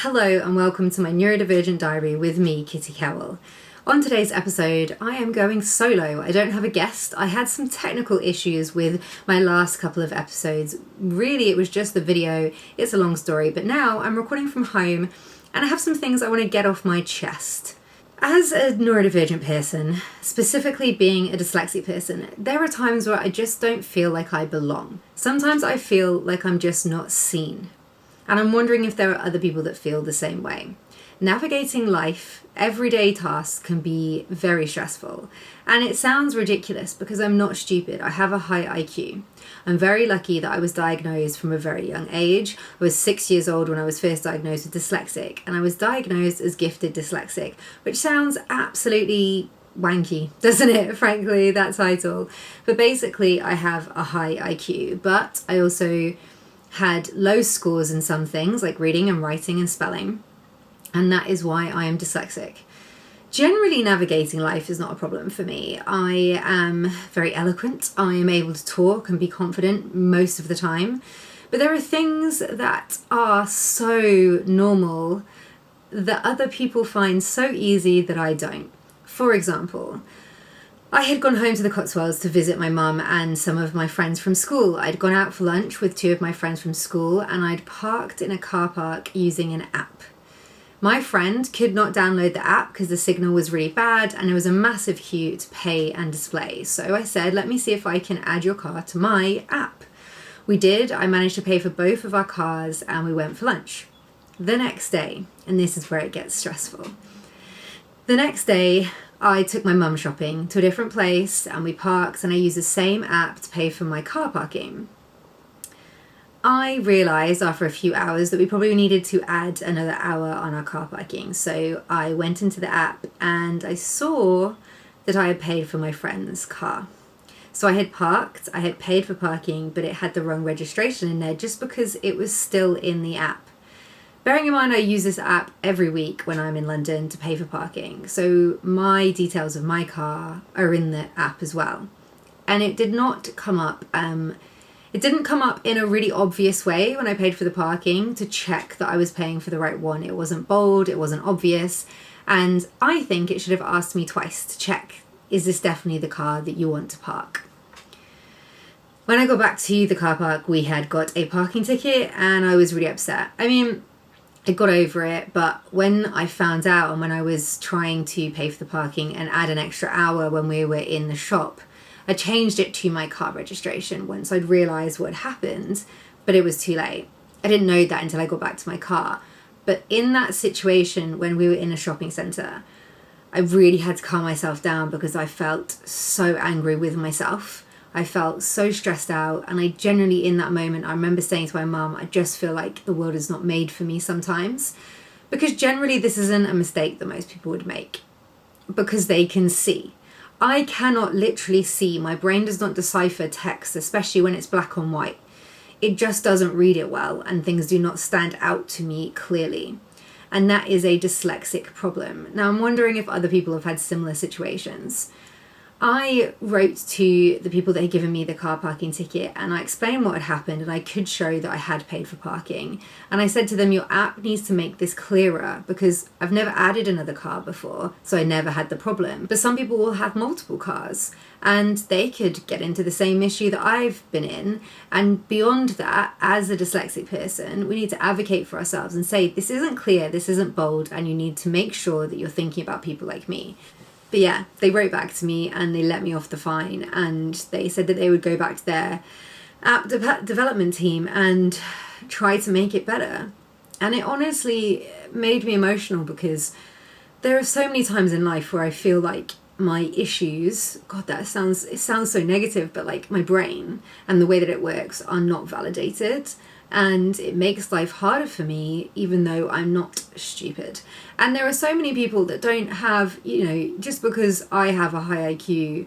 Hello and welcome to my neurodivergent diary with me, Kitty Cowell. On today's episode, I am going solo. I don't have a guest. I had some technical issues with my last couple of episodes. Really, it was just the video. It's a long story, but now I'm recording from home and I have some things I want to get off my chest. As a neurodivergent person, specifically being a dyslexic person, there are times where I just don't feel like I belong. Sometimes I feel like I'm just not seen. And I'm wondering if there are other people that feel the same way. Navigating life, everyday tasks can be very stressful. And it sounds ridiculous because I'm not stupid. I have a high IQ. I'm very lucky that I was diagnosed from a very young age. I was 6 years old when I was first diagnosed with dyslexic, and I was diagnosed as gifted dyslexic, which sounds absolutely wanky, doesn't it? Frankly, that title. But basically, I have a high IQ, but I also had low scores in some things like reading and writing and spelling, and that is why I am dyslexic. Generally, navigating life is not a problem for me. I am very eloquent. I am able to talk and be confident most of the time, but there are things that are so normal that other people find so easy that I don't. For example, I had gone home to the Cotswolds to visit my mum and some of my friends from school. I'd gone out for lunch with two of my friends from school and I'd parked in a car park using an app. My friend could not download the app because the signal was really bad and there was a massive queue to pay and display. So I said, let me see if I can add your car to my app. We did. I managed to pay for both of our cars and we went for lunch. The next day, and this is where it gets stressful. The next day, I took my mum shopping to a different place and we parked and I used the same app to pay for my car parking. I realised after a few hours that we probably needed to add another hour on our car parking. So I went into the app and I saw that I had paid for my friend's car. So I had parked, I had paid for parking, but it had the wrong registration in there just because it was still in the app. Bearing in mind, I use this app every week when I'm in London to pay for parking. So my details of my car are in the app as well. And it did not come up. It didn't come up in a really obvious way when I paid for the parking to check that I was paying for the right one. It wasn't bold, it wasn't obvious. And I think it should have asked me twice to check, is this definitely the car that you want to park? When I got back to the car park, we had got a parking ticket and I was really upset. I mean, I got over it, but when I found out and when I was trying to pay for the parking and add an extra hour when we were in the shop, I changed it to my car registration once I'd realised what had happened, but it was too late. I didn't know that until I got back to my car. But in that situation, when we were in a shopping centre, I really had to calm myself down because I felt so angry with myself. I felt so stressed out, and I genuinely, in that moment, I remember saying to my mum, I just feel like the world is not made for me sometimes. Because generally this isn't a mistake that most people would make, because they can see. I cannot literally see. My brain does not decipher text, especially when it's black on white. It just doesn't read it well, and things do not stand out to me clearly. And that is a dyslexic problem. Now, I'm wondering if other people have had similar situations. I wrote to the people that had given me the car parking ticket and I explained what had happened and I could show that I had paid for parking. And I said to them, your app needs to make this clearer because I've never added another car before, so I never had the problem. But some people will have multiple cars and they could get into the same issue that I've been in. And beyond that, as a dyslexic person, we need to advocate for ourselves and say, this isn't clear, this isn't bold, and you need to make sure that you're thinking about people like me. But yeah, they wrote back to me and they let me off the fine and they said that they would go back to their app development team and try to make it better. And it honestly made me emotional because there are so many times in life where I feel like my issues, God, it sounds so negative, but like my brain and the way that it works are not validated. And it makes life harder for me, even though I'm not stupid. And there are so many people that don't have, just because I have a high IQ,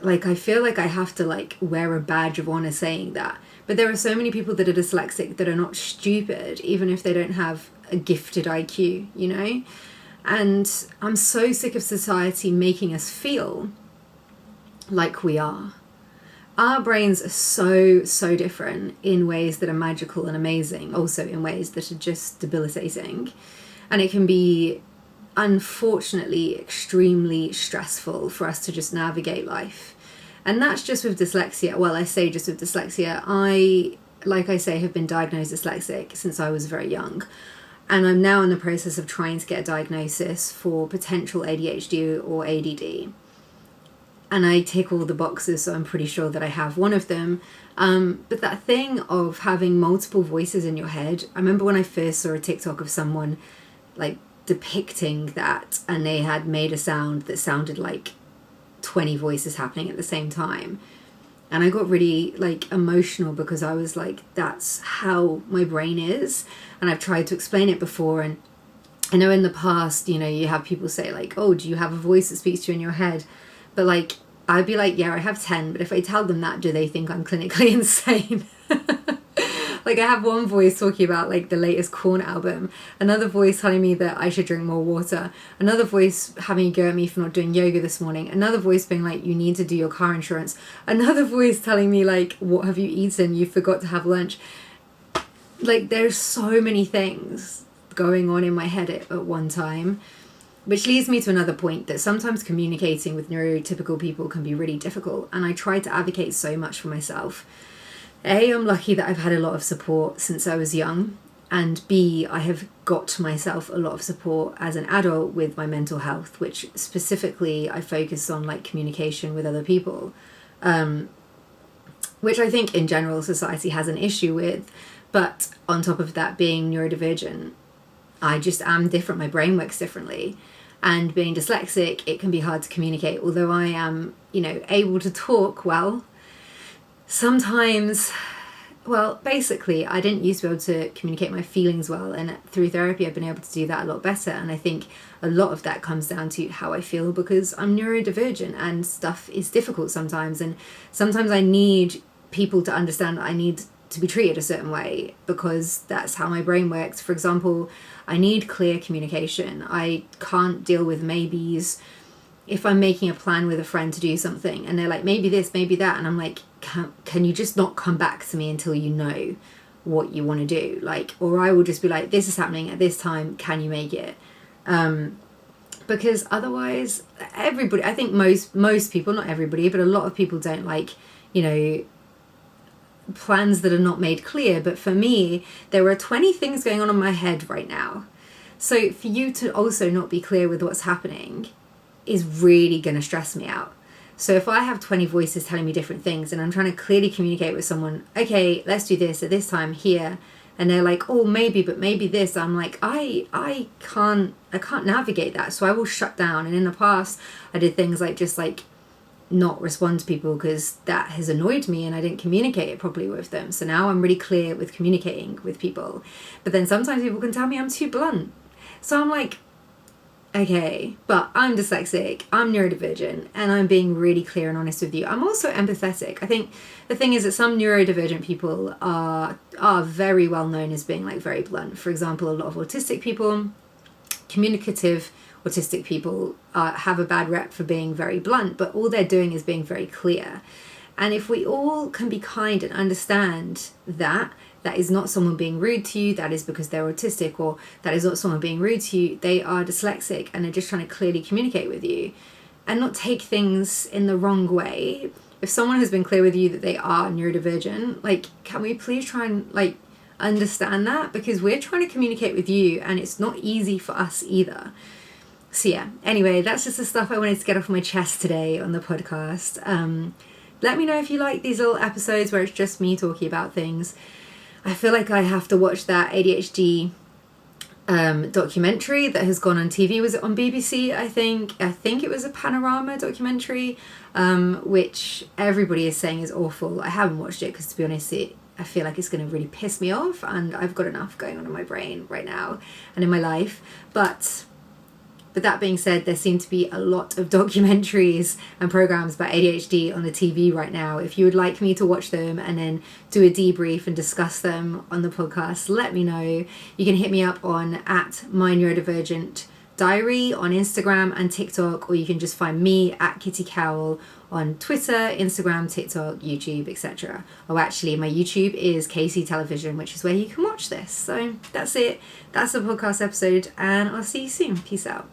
like I feel like I have to like wear a badge of honor saying that. But there are so many people that are dyslexic that are not stupid, even if they don't have a gifted IQ, And I'm so sick of society making us feel like we are. Our brains are so different in ways that are magical and amazing, also in ways that are just debilitating. And it can be, unfortunately, extremely stressful for us to just navigate life. And that's just with dyslexia. Well, I say just with dyslexia. Like I say, have been diagnosed dyslexic since I was very young. And I'm now in the process of trying to get a diagnosis for potential ADHD or ADD. And I tick all the boxes, so I'm pretty sure that I have one of them. But that thing of having multiple voices in your head, I remember when I first saw a TikTok of someone like depicting that, and they had made a sound that sounded like 20 voices happening at the same time. And I got really like emotional because I was like, that's how my brain is. And I've tried to explain it before. And I know in the past, you know, you have people say like, oh, do you have a voice that speaks to you in your head? But like, I'd be like, yeah, I have 10. But if I tell them that, do they think I'm clinically insane? Like, I have one voice talking about like the latest Korn album, another voice telling me that I should drink more water, another voice having a go at me for not doing yoga this morning, another voice being like, you need to do your car insurance, another voice telling me like, what have you eaten? You forgot to have lunch. Like, there's so many things going on in my head at one time. Which leads me to another point, that sometimes communicating with neurotypical people can be really difficult, and I try to advocate so much for myself. A, I'm lucky that I've had a lot of support since I was young, and B, I have got myself a lot of support as an adult with my mental health, which specifically I focus on like communication with other people, which I think in general society has an issue with. But on top of that, being neurodivergent, I just am different. My brain works differently. And being dyslexic, it can be hard to communicate. Although I am, you know, able to talk well, sometimes, well, basically, I didn't used to be able to communicate my feelings well. And through therapy, I've been able to do that a lot better. And I think a lot of that comes down to how I feel, because I'm neurodivergent and stuff is difficult sometimes. And sometimes I need people to understand that I need to be treated a certain way, because that's how my brain works. For example, I need clear communication. I can't deal with maybes. If I'm making a plan with a friend to do something and they're like, maybe this, maybe that, and I'm like, can you just not come back to me until you know what you want to do? Like, or I will just be like, this is happening at this time, can you make it? Because otherwise, everybody, I think most people, not everybody, but a lot of people don't like, you know, plans that are not made clear. But for me, there are 20 things going on in my head right now. So for you to also not be clear with what's happening is really going to stress me out. So if I have 20 voices telling me different things and I'm trying to clearly communicate with someone, okay, let's do this at this time here, and they're like, oh, maybe, but maybe this, I'm like, I can't navigate that. So I will shut down. And in the past, I did things like just like not respond to people because that has annoyed me and I didn't communicate it properly with them. So now I'm really clear with communicating with people. But then sometimes people can tell me I'm too blunt. So I'm like, okay, but I'm dyslexic, I'm neurodivergent, and I'm being really clear and honest with you. I'm also empathetic. I think the thing is that some neurodivergent people are very well known as being like very blunt. For example, a lot of autistic people, communicative autistic people have a bad rep for being very blunt, but all they're doing is being very clear. And if we all can be kind and understand that is not someone being rude to you, that is because they're autistic, or that is not someone being rude to you, they are dyslexic and they're just trying to clearly communicate with you and not take things in the wrong way. If someone has been clear with you that they are neurodivergent, like, can we please try and like understand that? Because we're trying to communicate with you and it's not easy for us either. So yeah, anyway, that's just the stuff I wanted to get off my chest today on the podcast. Let me know if you like these little episodes where it's just me talking about things. I feel like I have to watch that ADHD documentary that has gone on TV. Was it on BBC? I think it was a Panorama documentary, which everybody is saying is awful. I haven't watched it because, to be honest, I feel like it's going to really piss me off, and I've got enough going on in my brain right now and in my life. But that being said, there seem to be a lot of documentaries and programs about ADHD on the TV right now. If you would like me to watch them and then do a debrief and discuss them on the podcast, let me know. You can hit me up on @myneurodivergent Diary on Instagram and TikTok, or you can just find me at Kitty Cowell on Twitter, Instagram, TikTok, YouTube, etc. Oh, actually, my YouTube is KC Television, which is where you can watch this. So that's it. That's the podcast episode, and I'll see you soon. Peace out.